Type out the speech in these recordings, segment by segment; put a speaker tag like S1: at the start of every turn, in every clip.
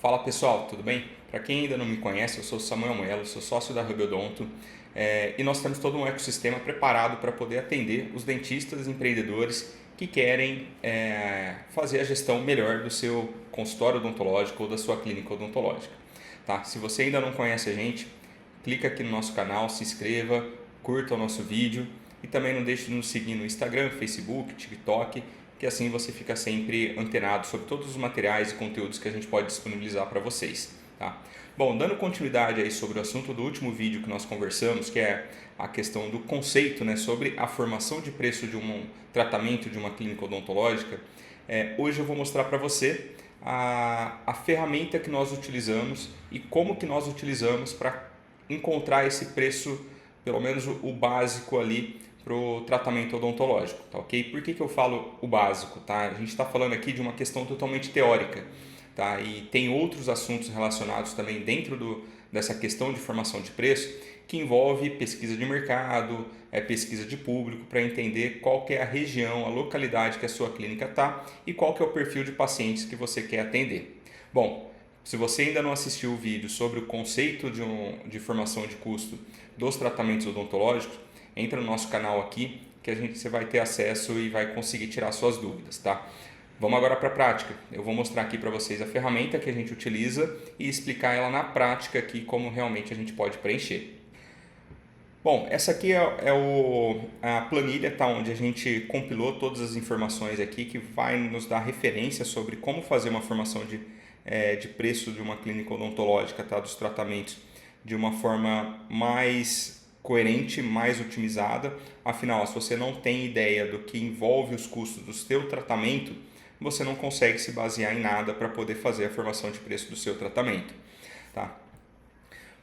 S1: Fala pessoal, tudo bem? Para quem ainda não me conhece, eu sou Samuel Moelo, sou sócio da Hub Odonto e nós temos todo um ecossistema preparado para poder atender os dentistas e empreendedores que querem fazer a gestão melhor do seu consultório odontológico ou da sua clínica odontológica. Tá? Se você ainda não conhece a gente, clica aqui no nosso canal, se inscreva, curta o nosso vídeo e também não deixe de nos seguir no Instagram, Facebook, TikTok, que assim você fica sempre antenado sobre todos os materiais e conteúdos que a gente pode disponibilizar para vocês. Tá? Bom, dando continuidade aí sobre o assunto do último vídeo que nós conversamos, que é a questão do conceito, né, sobre a formação de preço de um tratamento de uma clínica odontológica, hoje eu vou mostrar para você a ferramenta que nós utilizamos e como que nós utilizamos para encontrar esse preço, pelo menos o básico ali, para o tratamento odontológico, tá ok? Por que eu falo o básico, tá? A gente está falando aqui de uma questão totalmente teórica, tá? E tem outros assuntos relacionados também dentro dessa questão de formação de preço que envolve pesquisa de mercado, pesquisa de público para entender qual que é a região, a localidade que a sua clínica está e qual que é o perfil de pacientes que você quer atender. Bom, se você ainda não assistiu o vídeo sobre o conceito de formação de custo dos tratamentos odontológicos, entra no nosso canal aqui que você vai ter acesso e vai conseguir tirar suas dúvidas, tá? Vamos agora para a prática. Eu vou mostrar aqui para vocês a ferramenta que a gente utiliza e explicar ela na prática aqui como realmente a gente pode preencher. Bom, essa aqui a planilha, tá, onde a gente compilou todas as informações aqui que vai nos dar referência sobre como fazer uma formação de preço de uma clínica odontológica, tá, dos tratamentos de uma forma mais coerente, mais otimizada. Afinal, se você não tem ideia do que envolve os custos do seu tratamento, você não consegue se basear em nada para poder fazer a formação de preço do seu tratamento, tá?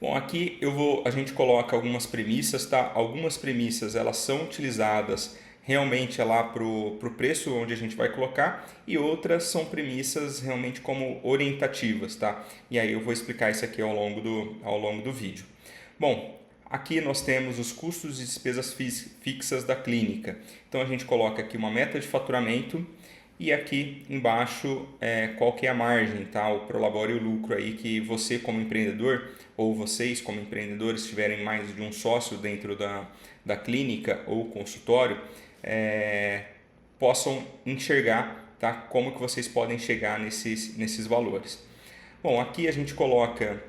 S1: Bom, aqui a gente coloca algumas premissas, tá? Algumas premissas elas são utilizadas realmente lá para o preço onde a gente vai colocar e outras são premissas realmente como orientativas, tá? E aí eu vou explicar isso aqui ao longo do vídeo. Bom, aqui nós temos os custos e despesas fixas da clínica. Então a gente coloca aqui uma meta de faturamento e aqui embaixo qual que é a margem, tá? O prolabore e o lucro aí que você como empreendedor ou vocês como empreendedores tiverem mais de um sócio dentro da clínica ou consultório possam enxergar, tá? Como que vocês podem chegar nesses valores. Bom, aqui a gente coloca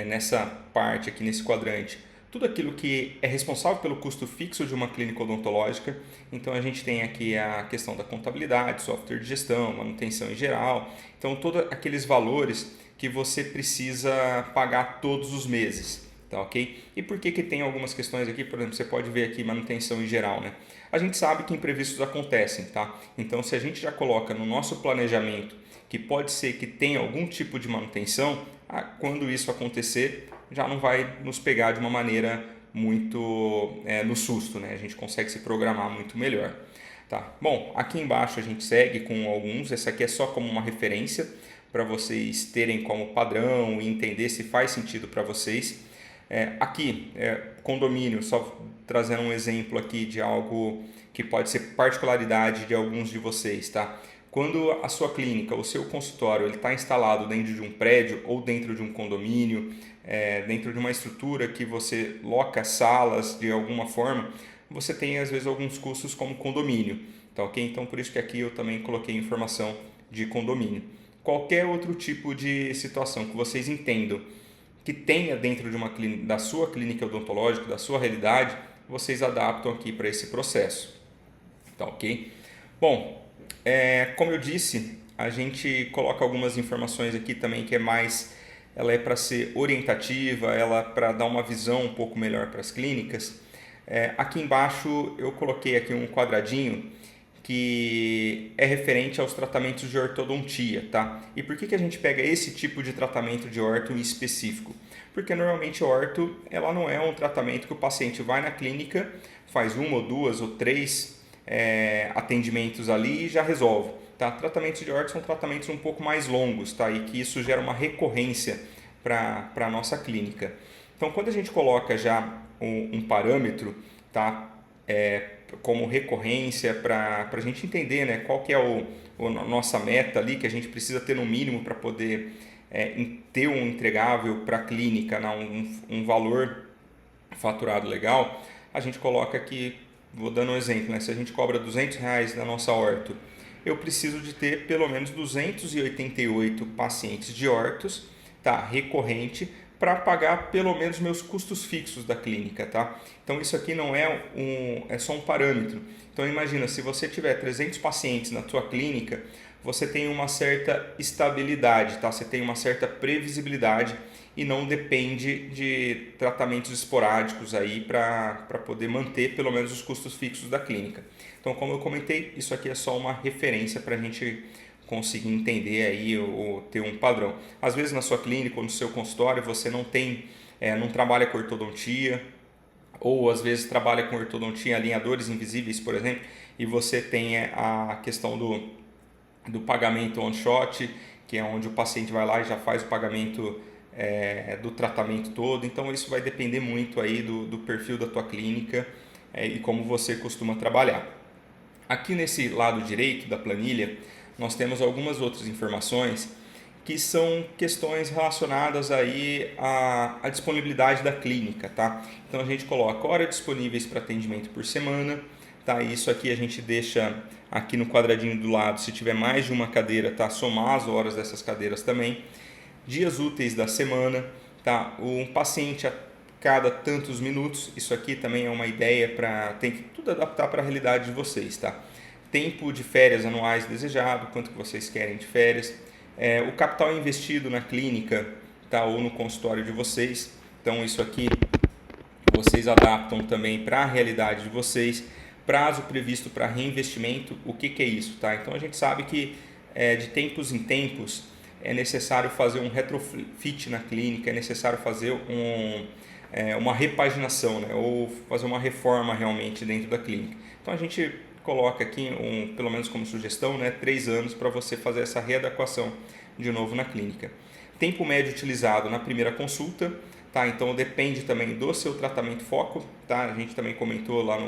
S1: nessa parte aqui, nesse quadrante, tudo aquilo que é responsável pelo custo fixo de uma clínica odontológica. Então a gente tem aqui a questão da contabilidade, software de gestão, manutenção em geral. Então todos aqueles valores que você precisa pagar todos os meses, tá ok? E por que tem algumas questões aqui? Por exemplo, você pode ver aqui manutenção em geral, né? A gente sabe que imprevistos acontecem, tá? Então se a gente já coloca no nosso planejamento que pode ser que tenha algum tipo de manutenção, quando isso acontecer, já não vai nos pegar de uma maneira muito no susto, né? A gente consegue se programar muito melhor. Tá? Bom, aqui embaixo a gente segue com alguns, essa aqui é só como uma referência para vocês terem como padrão e entender se faz sentido para vocês. Aqui, condomínio, só trazendo um exemplo aqui de algo que pode ser particularidade de alguns de vocês, tá? Quando a sua clínica, o seu consultório, ele está instalado dentro de um prédio ou dentro de um condomínio, dentro de uma estrutura que você loca salas de alguma forma, você tem às vezes alguns custos como condomínio, tá ok? Então por isso que aqui eu também coloquei informação de condomínio. Qualquer outro tipo de situação que vocês entendam que tenha dentro de da sua clínica odontológica, da sua realidade, vocês adaptam aqui para esse processo, tá ok? Bom, como eu disse, a gente coloca algumas informações aqui também que ela é para ser orientativa, ela é para dar uma visão um pouco melhor para as clínicas. Aqui embaixo eu coloquei aqui um quadradinho que é referente aos tratamentos de ortodontia, tá? E por que a gente pega esse tipo de tratamento de orto em específico? Porque normalmente orto, ela não é um tratamento que o paciente vai na clínica, faz uma ou duas ou três atendimentos ali e já resolve, tá? Tratamentos de orto são tratamentos um pouco mais longos, tá? E que isso gera uma recorrência para a nossa clínica. Então, quando a gente coloca já um parâmetro, tá? como recorrência, para a gente entender, né, qual que é a nossa meta ali, que a gente precisa ter no mínimo para poder ter um entregável para a clínica, né, um valor faturado legal. A gente coloca aqui, vou dando um exemplo, né, se a gente cobra R$200 na nossa orto, eu preciso de ter pelo menos 288 pacientes de ortos, tá, recorrente, para pagar pelo menos meus custos fixos da clínica, tá? Então isso aqui não é só um parâmetro. Então imagina, se você tiver 300 pacientes na tua clínica, você tem uma certa estabilidade, tá? Você tem uma certa previsibilidade e não depende de tratamentos esporádicos aí para poder manter pelo menos os custos fixos da clínica. Então, como eu comentei, isso aqui é só uma referência para a gente conseguir entender aí ou ter um padrão. Às vezes na sua clínica ou no seu consultório você não trabalha com ortodontia, ou às vezes trabalha com ortodontia, alinhadores invisíveis, por exemplo, e você tem a questão do pagamento on-shot, que é onde o paciente vai lá e já faz o pagamento do tratamento todo. Então isso vai depender muito aí do perfil da tua clínica e como você costuma trabalhar. Aqui nesse lado direito da planilha, nós temos algumas outras informações que são questões relacionadas aí à disponibilidade da clínica, tá? Então a gente coloca horas disponíveis para atendimento por semana, tá? Isso aqui a gente deixa aqui no quadradinho do lado, se tiver mais de uma cadeira, tá? Somar as horas dessas cadeiras também. Dias úteis da semana, tá? Um paciente a cada tantos minutos, isso aqui também é uma ideia tem que tudo adaptar para a realidade de vocês, tá? Tempo de férias anuais desejado, quanto que vocês querem de férias, o capital investido na clínica, tá? Ou no consultório de vocês. Então isso aqui vocês adaptam também para a realidade de vocês. Prazo previsto para reinvestimento, o que é isso, tá? Então a gente sabe que de tempos em tempos é necessário fazer um retrofit na clínica, é necessário fazer uma repaginação, né? Ou fazer uma reforma realmente dentro da clínica. Então a gente coloca aqui, pelo menos como sugestão, né, 3 anos para você fazer essa readequação de novo na clínica. Tempo médio utilizado na primeira consulta, tá? Então depende também do seu tratamento foco, tá? A gente também comentou lá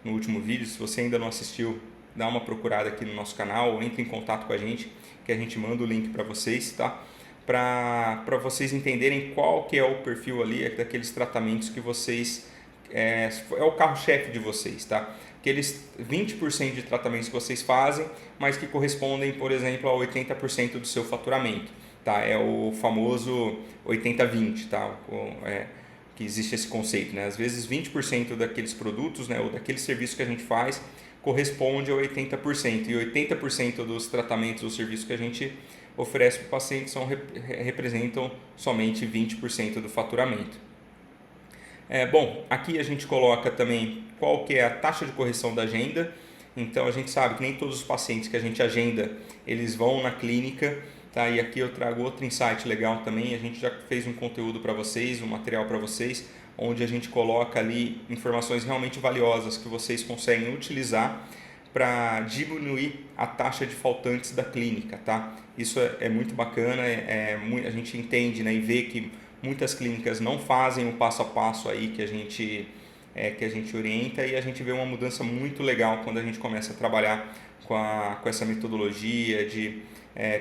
S1: no último vídeo, se você ainda não assistiu, dá uma procurada aqui no nosso canal, ou entre em contato com a gente, que a gente manda o link para vocês, tá? Para vocês entenderem qual que é o perfil ali daqueles tratamentos que vocês é o carro-chefe de vocês, tá? Aqueles 20% de tratamentos que vocês fazem, mas que correspondem, por exemplo, a 80% do seu faturamento, tá? É o famoso 80-20, tá? Que existe esse conceito, né? Às vezes 20% daqueles produtos, né, ou daquele serviço que a gente faz corresponde a 80%, e 80% dos tratamentos ou serviços que a gente oferece para o paciente representam somente 20% do faturamento. Bom, aqui a gente coloca também qual que é a taxa de correção da agenda. Então a gente sabe que nem todos os pacientes que a gente agenda, eles vão na clínica, tá? E aqui eu trago outro insight legal também. A gente já fez um conteúdo para vocês, um material para vocês, onde a gente coloca ali informações realmente valiosas que vocês conseguem utilizar para diminuir a taxa de faltantes da clínica, tá? Isso é muito bacana, a gente entende, né, e vê que muitas clínicas não fazem o passo a passo aí que a gente orienta, e a gente vê uma mudança muito legal quando a gente começa a trabalhar com essa metodologia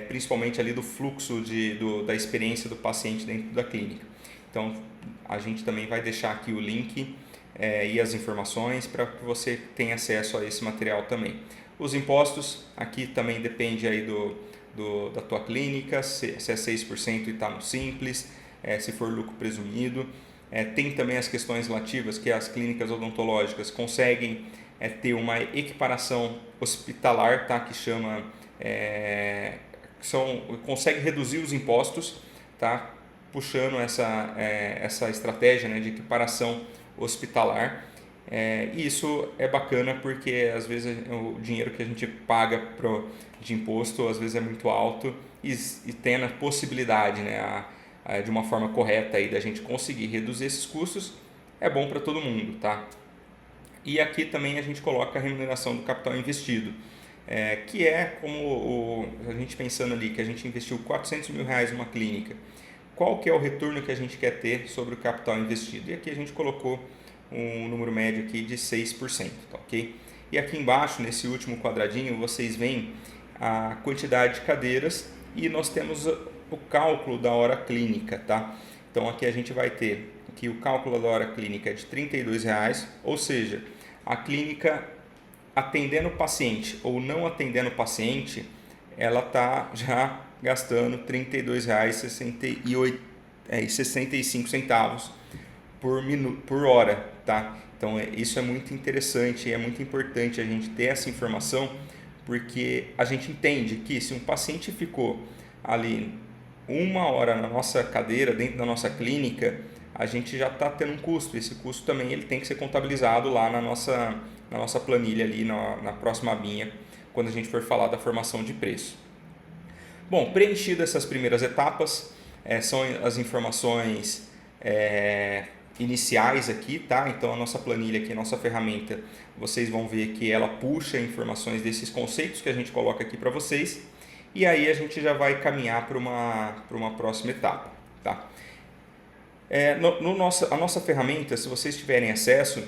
S1: principalmente ali do fluxo da experiência do paciente dentro da clínica. Então a gente também vai deixar aqui o link e as informações para que você tenha acesso a esse material também. Os impostos aqui também depende aí da tua clínica, se é 6% e está no Simples, se for lucro presumido. Tem também as questões relativas que as clínicas odontológicas conseguem ter uma equiparação hospitalar, tá? Que chama consegue reduzir os impostos, tá? Puxando essa estratégia, né, de equiparação hospitalar. E isso é bacana porque às vezes o dinheiro que a gente paga de imposto às vezes é muito alto e tem a possibilidade, né, de uma forma correta aí da gente conseguir reduzir esses custos, é bom para todo mundo, tá? E aqui também a gente coloca a remuneração do capital investido, que é como a gente pensando ali que a gente investiu R$400 mil numa clínica, qual que é o retorno que a gente quer ter sobre o capital investido? E aqui a gente colocou um número médio aqui de 6%, tá, ok? E aqui embaixo, nesse último quadradinho, vocês veem a quantidade de cadeiras e nós temos o cálculo da hora clínica, tá? Então aqui a gente vai ter que o cálculo da hora clínica é de R$ 32,00, ou seja, a clínica atendendo o paciente ou não atendendo o paciente, ela está já gastando R$ 32,65 por hora, tá? Então isso é muito interessante e é muito importante a gente ter essa informação, porque a gente entende que se um paciente ficou ali 1 hora na nossa cadeira, dentro da nossa clínica, a gente já está tendo um custo. Esse custo também ele tem que ser contabilizado lá na nossa planilha, ali na próxima abinha, quando a gente for falar da formação de preço. Bom, preenchidas essas primeiras etapas, são as informações iniciais aqui, tá? Então a nossa planilha aqui, a nossa ferramenta, vocês vão ver que ela puxa informações desses conceitos que a gente coloca aqui para vocês, e aí a gente já vai caminhar para uma próxima etapa, tá? A nossa ferramenta, se vocês tiverem acesso,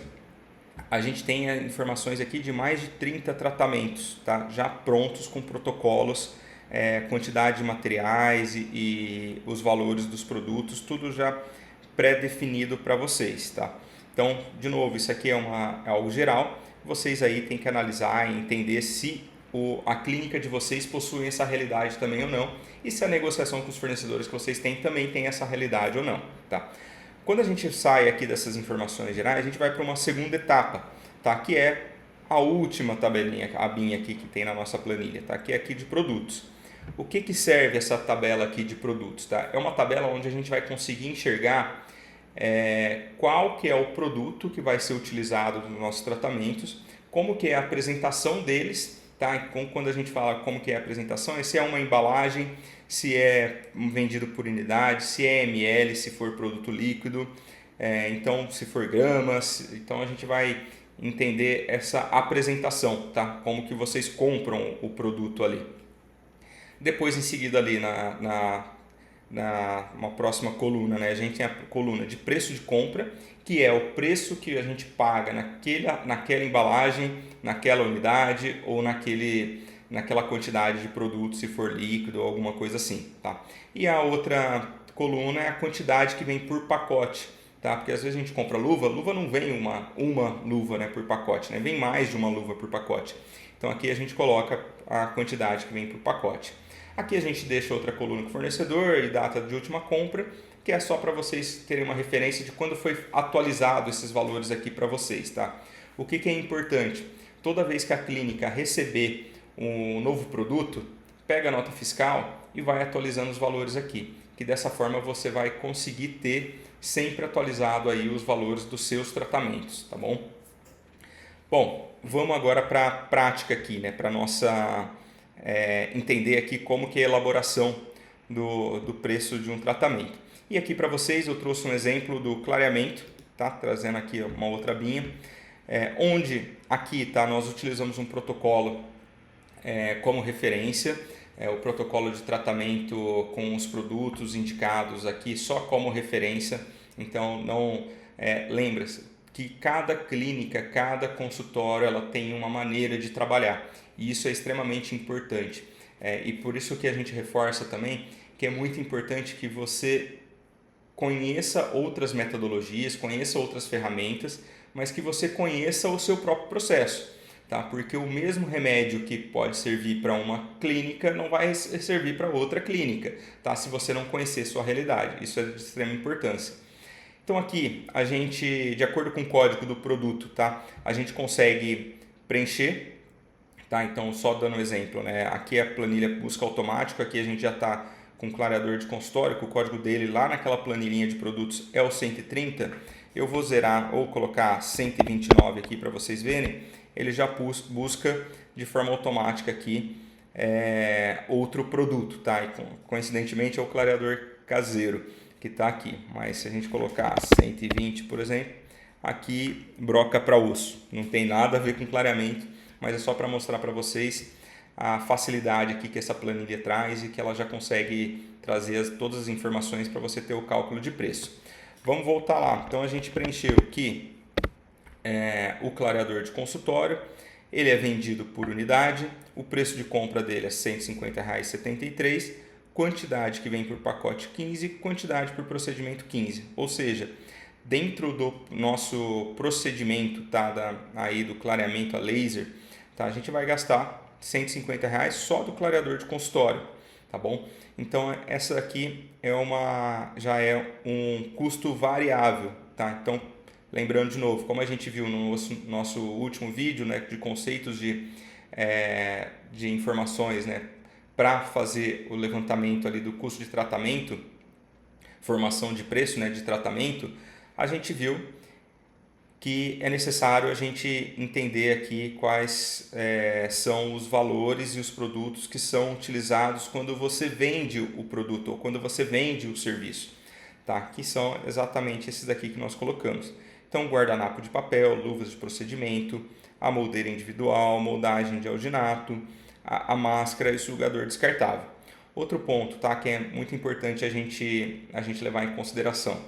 S1: a gente tem informações aqui de mais de 30 tratamentos, tá? Já prontos com protocolos, quantidade de materiais e os valores dos produtos, tudo já pré-definido para vocês, tá? Então, de novo, isso aqui é algo geral, vocês aí têm que analisar e entender se a clínica de vocês possui essa realidade também ou não, e se a negociação com os fornecedores que vocês têm também tem essa realidade ou não, tá? Quando a gente sai aqui dessas informações gerais, a gente vai para uma segunda etapa, tá? Que é a última tabelinha, a abinha aqui que tem na nossa planilha, tá? Que é aqui de produtos. O que serve essa tabela aqui de produtos, tá? É uma tabela onde a gente vai conseguir enxergar qual que é o produto que vai ser utilizado nos nossos tratamentos, como que é a apresentação deles, tá? Então, quando a gente fala como que é a apresentação, se é uma embalagem, se é vendido por unidade, se é ml, se for produto líquido, então se for gramas, então a gente vai entender essa apresentação, tá? Como que vocês compram o produto ali. Depois, em seguida, ali uma próxima coluna, né? A gente tem a coluna de preço de compra, que é o preço que a gente paga naquela embalagem, naquela unidade ou naquela quantidade de produto, se for líquido ou alguma coisa assim, tá? E a outra coluna é a quantidade que vem por pacote, tá? Porque às vezes a gente compra luva não vem uma luva, né, por pacote, né? Vem mais de uma luva por pacote. Então aqui a gente coloca a quantidade que vem por pacote. Aqui a gente deixa outra coluna com fornecedor e data de última compra, que é só para vocês terem uma referência de quando foi atualizado esses valores aqui para vocês, tá? O que é importante? Toda vez que a clínica receber um novo produto, pega a nota fiscal e vai atualizando os valores aqui, que dessa forma você vai conseguir ter sempre atualizado aí os valores dos seus tratamentos, tá bom? Bom, vamos agora para a prática aqui, né? Para nossa entender aqui como que é a elaboração do preço de um tratamento. E aqui para vocês eu trouxe um exemplo do clareamento, tá? Trazendo aqui uma outra abinha, onde aqui, tá? Nós utilizamos um protocolo como referência, o protocolo de tratamento com os produtos indicados aqui só como referência. Então não lembra-se que cada clínica, cada consultório, ela tem uma maneira de trabalhar, e isso é extremamente importante, e por isso que a gente reforça também que é muito importante que você conheça outras metodologias, conheça outras ferramentas, mas que você conheça o seu próprio processo, tá? Porque o mesmo remédio que pode servir para uma clínica não vai servir para outra clínica, tá? Se você não conhecer sua realidade, isso é de extrema importância. Então aqui a gente, de acordo com o código do produto, tá? A gente consegue preencher, tá? Então só dando um exemplo, né? Aqui é a planilha busca automático, aqui a gente já está com o clareador de consultório, que o código dele lá naquela planilhinha de produtos é o 130. Eu vou zerar ou colocar 129 aqui para vocês verem, ele já busca de forma automática aqui outro produto, tá? E coincidentemente é o clareador caseiro que está aqui, mas se a gente colocar 120, por exemplo, aqui broca para osso, não tem nada a ver com clareamento, mas é só para mostrar para vocês a facilidade aqui que essa planilha traz e que ela já consegue trazer todas as informações para você ter o cálculo de preço. Vamos voltar lá. Então a gente preencheu aqui o clareador de consultório Ele é vendido por unidade, o preço de compra dele é R$ 150,73, quantidade que vem por pacote 15, quantidade por procedimento 15. Ou seja, dentro do nosso procedimento, tá, aí do clareamento a laser, tá, a gente vai gastar R$ 150 só do clareador de consultório, tá bom? Então essa aqui já é um custo variável, tá? Então lembrando de novo, como a gente viu no nosso último vídeo, né, de conceitos de informações, né, para fazer o levantamento ali do custo de tratamento, formação de preço, né, de tratamento, a gente viu que é necessário a gente entender aqui quais são os valores e os produtos que são utilizados quando você vende o produto ou quando você vende o serviço, tá? Que são exatamente esses daqui que nós colocamos. Então, guardanapo de papel, luvas de procedimento, a moldeira individual, moldagem de alginato, a máscara e o sugador descartável. Outro ponto, tá, que é muito importante a gente levar em consideração.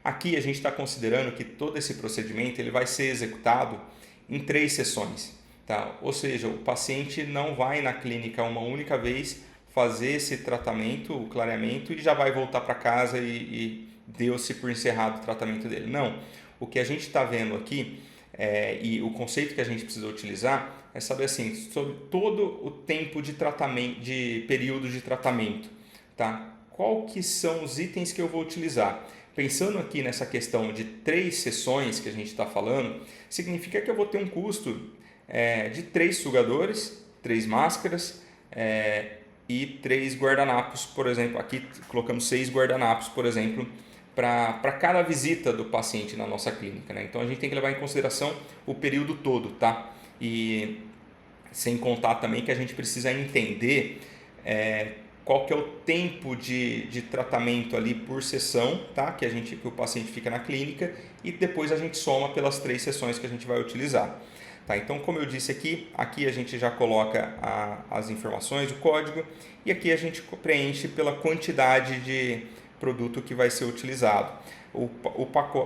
S1: Aqui a gente está considerando que todo esse procedimento ele vai ser executado em 3 sessões. Tá? Ou seja, o paciente não vai na clínica uma única vez fazer esse tratamento, o clareamento, e já vai voltar para casa e deu-se por encerrado o tratamento dele. Não. O que a gente está vendo aqui e o conceito que a gente precisa utilizar é saber assim, sobre todo o tempo de tratamento, de período de tratamento. Tá? Qual que são os itens que eu vou utilizar? Pensando aqui nessa questão de 3 sessões que a gente está falando, significa que eu vou ter um custo de 3 sugadores, 3 máscaras e 3 guardanapos, por exemplo. Aqui colocamos 6 guardanapos, por exemplo, para cada visita do paciente na nossa clínica, né? Então a gente tem que levar em consideração o período todo, tá? E sem contar também que a gente precisa entender qual que é o tempo de tratamento ali por sessão, tá? Que o paciente fica na clínica, e depois a gente soma pelas 3 sessões que a gente vai utilizar. Tá? Então, como eu disse aqui a gente já coloca as informações, o código, e aqui a gente preenche pela quantidade de produto que vai ser utilizado.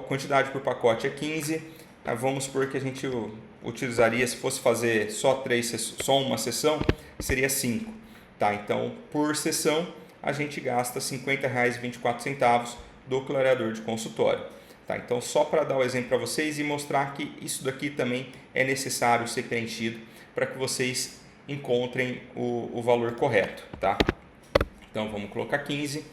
S1: Quantidade por pacote é 15, vamos supor que a gente utilizaria, se fosse fazer só uma sessão, seria 5. Tá? Então, por sessão, a gente gasta R$ 50,24 do clareador de consultório. Tá? Então, só para dar o exemplo para vocês e mostrar que isso daqui também é necessário ser preenchido para que vocês encontrem o valor correto. Tá? Então, vamos colocar 15.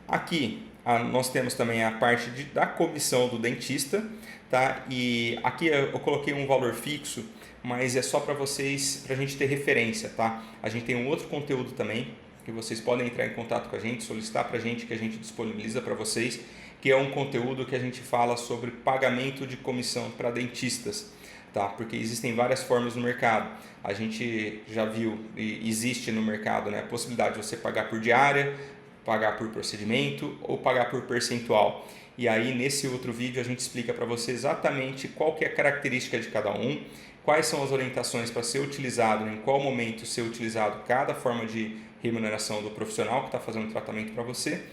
S1: Aqui, nós temos também a parte da comissão do dentista. Tá? E aqui eu coloquei um valor fixo, mas é só para vocês, para a gente ter referência, tá? A gente tem um outro conteúdo também, que vocês podem entrar em contato com a gente, solicitar para a gente, que a gente disponibiliza para vocês, que é um conteúdo que a gente fala sobre pagamento de comissão para dentistas, tá? Porque existem várias formas no mercado. A gente já viu, e existe no mercado, né, a possibilidade de você pagar por diária, pagar por procedimento ou pagar por percentual. E aí, nesse outro vídeo, a gente explica para você exatamente qual que é a característica de cada um, quais são as orientações para ser utilizado, em qual momento ser utilizado cada forma de remuneração do profissional que está fazendo o tratamento para você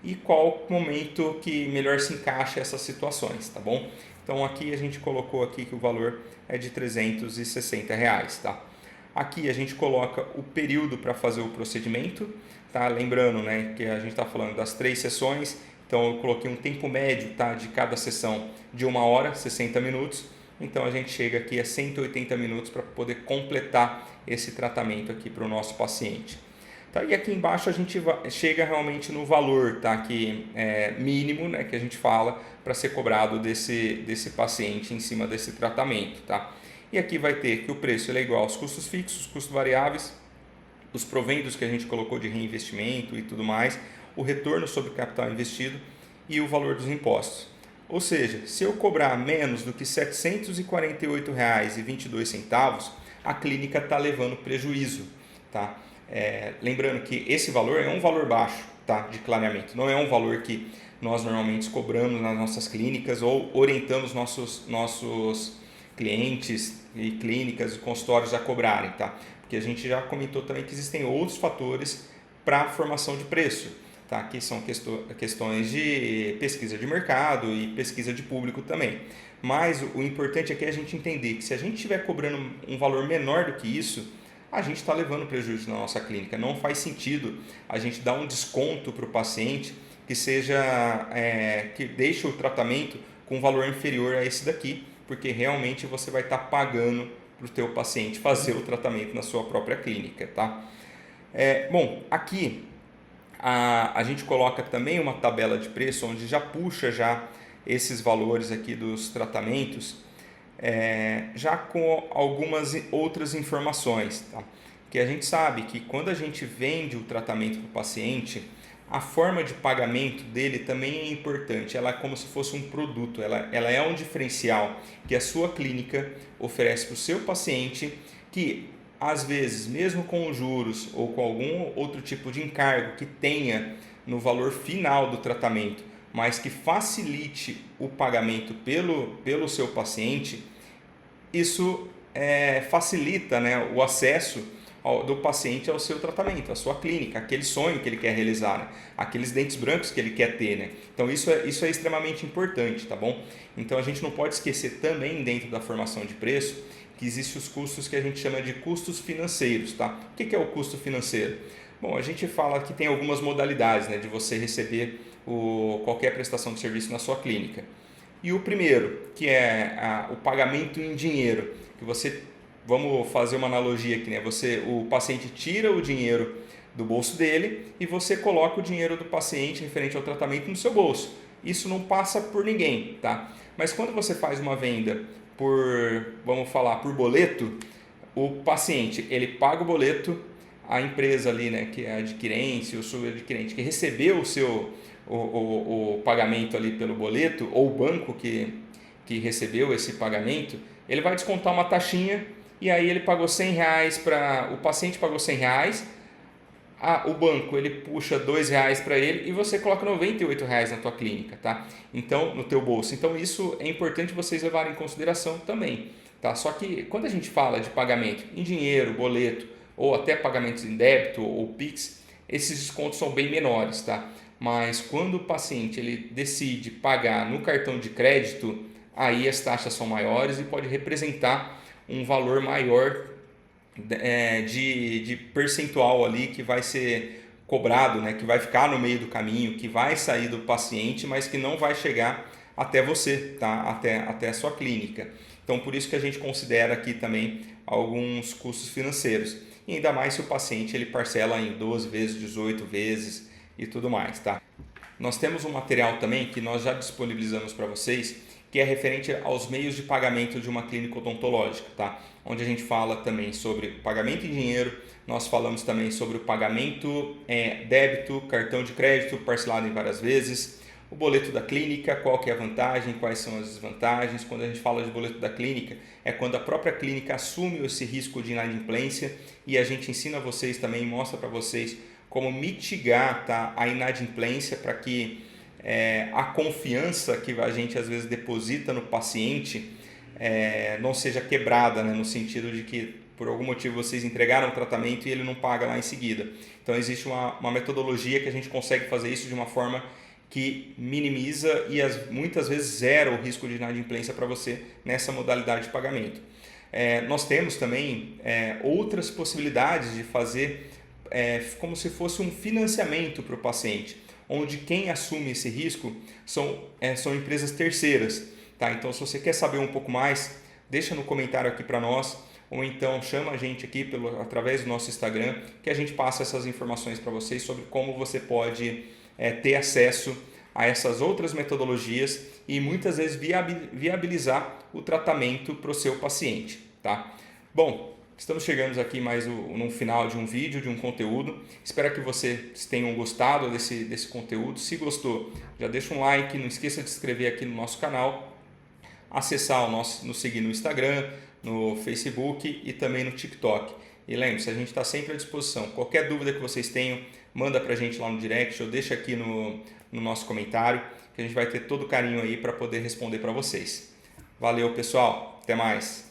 S1: e qual momento que melhor se encaixa essas situações, tá bom? Então aqui a gente colocou aqui que o valor é de R$ 360, tá? Aqui a gente coloca o período para fazer o procedimento, tá? Lembrando, né, que a gente está falando das 3 sessões, então eu coloquei um tempo médio, tá, de cada sessão de 1 hora, 60 minutos. Então a gente chega aqui a 180 minutos para poder completar esse tratamento aqui para o nosso paciente. Tá? E aqui embaixo a gente chega realmente no valor, tá? Que é mínimo, né, que a gente fala para ser cobrado desse paciente em cima desse tratamento. Tá? E aqui vai ter que o preço é igual aos custos fixos, custos variáveis, os proventos que a gente colocou de reinvestimento e tudo mais, o retorno sobre o capital investido e o valor dos impostos. Ou seja, se eu cobrar menos do que R$ 748,22, a clínica está levando prejuízo. Tá? Lembrando que esse valor é um valor baixo, tá, de clareamento, não é um valor que nós normalmente cobramos nas nossas clínicas ou orientamos nossos clientes e clínicas e consultórios a cobrarem. Tá? Porque a gente já comentou também que existem outros fatores para a formação de preço. tá? Que são questões de pesquisa de mercado e pesquisa de público também. Mas o importante aqui é a gente entender que se a gente estiver cobrando um valor menor do que isso, a gente está levando prejuízo na nossa clínica. Não faz sentido a gente dar um desconto para o paciente que que deixe o tratamento com um valor inferior a esse daqui, porque realmente você vai estar pagando para o teu paciente fazer o tratamento na sua própria clínica, tá? Bom, aqui a gente coloca também uma tabela de preço onde já puxa já esses valores aqui dos tratamentos, já com algumas outras informações, tá? Que a gente sabe que quando a gente vende o tratamento para o paciente, a forma de pagamento dele também é importante. Ela é como se fosse um produto, ela é um diferencial que a sua clínica oferece para o seu paciente, que às vezes, mesmo com juros ou com algum outro tipo de encargo que tenha no valor final do tratamento, mas que facilite o pagamento pelo seu paciente, isso facilita, né, o acesso do paciente ao seu tratamento, à sua clínica, aquele sonho que ele quer realizar, né? Aqueles dentes brancos que ele quer ter, né? Então isso é extremamente importante, tá bom? Então a gente não pode esquecer também, dentro da formação de preço, que existem os custos que a gente chama de custos financeiros, tá? O que é o custo financeiro? Bom, a gente fala que tem algumas modalidades, né, de você receber qualquer prestação de serviço na sua clínica. E o primeiro, que é o pagamento em dinheiro, que você, vamos fazer uma analogia aqui, né? O paciente tira o dinheiro do bolso dele e você coloca o dinheiro do paciente referente ao tratamento no seu bolso. Isso não passa por ninguém, tá? Mas quando você faz uma venda vamos falar, por boleto, o paciente, ele paga o boleto, a empresa ali, né, que é adquirente, o subadquirente, que recebeu o pagamento ali pelo boleto, ou o banco que recebeu esse pagamento, ele vai descontar uma taxinha, e aí ele pagou R$100 o paciente pagou R$100, o banco ele puxa R$2 para ele e você coloca R$98 na tua clínica, tá? Então, no teu bolso. Então isso é importante vocês levarem em consideração também, tá? Só que quando a gente fala de pagamento em dinheiro, boleto ou até pagamentos em débito ou Pix, esses descontos são bem menores, tá? Mas quando o paciente ele decide pagar no cartão de crédito, aí as taxas são maiores e pode representar um valor maior de percentual ali que vai ser cobrado, né, que vai ficar no meio do caminho, que vai sair do paciente, mas que não vai chegar até você, tá? até a sua clínica. Então, por isso que a gente considera aqui também alguns custos financeiros. E ainda mais se o paciente ele parcela em 12 vezes, 18 vezes e tudo mais, tá? Nós temos um material também que nós já disponibilizamos para vocês, que é referente aos meios de pagamento de uma clínica odontológica, tá? Onde a gente fala também sobre pagamento em dinheiro, nós falamos também sobre o pagamento débito, cartão de crédito parcelado em várias vezes, o boleto da clínica, qual que é a vantagem, quais são as desvantagens. Quando a gente fala de boleto da clínica, é quando a própria clínica assume esse risco de inadimplência e a gente ensina vocês também, mostra para vocês como mitigar, tá, a inadimplência para que a confiança que a gente às vezes deposita no paciente não seja quebrada, né? No sentido de que por algum motivo vocês entregaram o tratamento e ele não paga lá em seguida. Então existe uma metodologia que a gente consegue fazer isso de uma forma que minimiza e muitas vezes zera o risco de inadimplência para você nessa modalidade de pagamento. Nós temos também outras possibilidades de fazer como se fosse um financiamento para o paciente, onde quem assume esse risco são empresas terceiras, tá? Então, se você quer saber um pouco mais, deixa no comentário aqui para nós, ou então chama a gente aqui através do nosso Instagram, que a gente passa essas informações para vocês sobre como você pode ter acesso a essas outras metodologias e muitas vezes viabilizar o tratamento para o seu paciente, tá? Bom, estamos chegando aqui mais no final de um vídeo, de um conteúdo. Espero que vocês tenham gostado desse conteúdo. Se gostou, já deixa um like, não esqueça de se inscrever aqui no nosso canal, acessar nos seguir no Instagram, no Facebook e também no TikTok. E lembre-se, a gente está sempre à disposição. Qualquer dúvida que vocês tenham, manda para a gente lá no direct ou deixa aqui no nosso comentário, que a gente vai ter todo o carinho aí para poder responder para vocês. Valeu, pessoal. Até mais.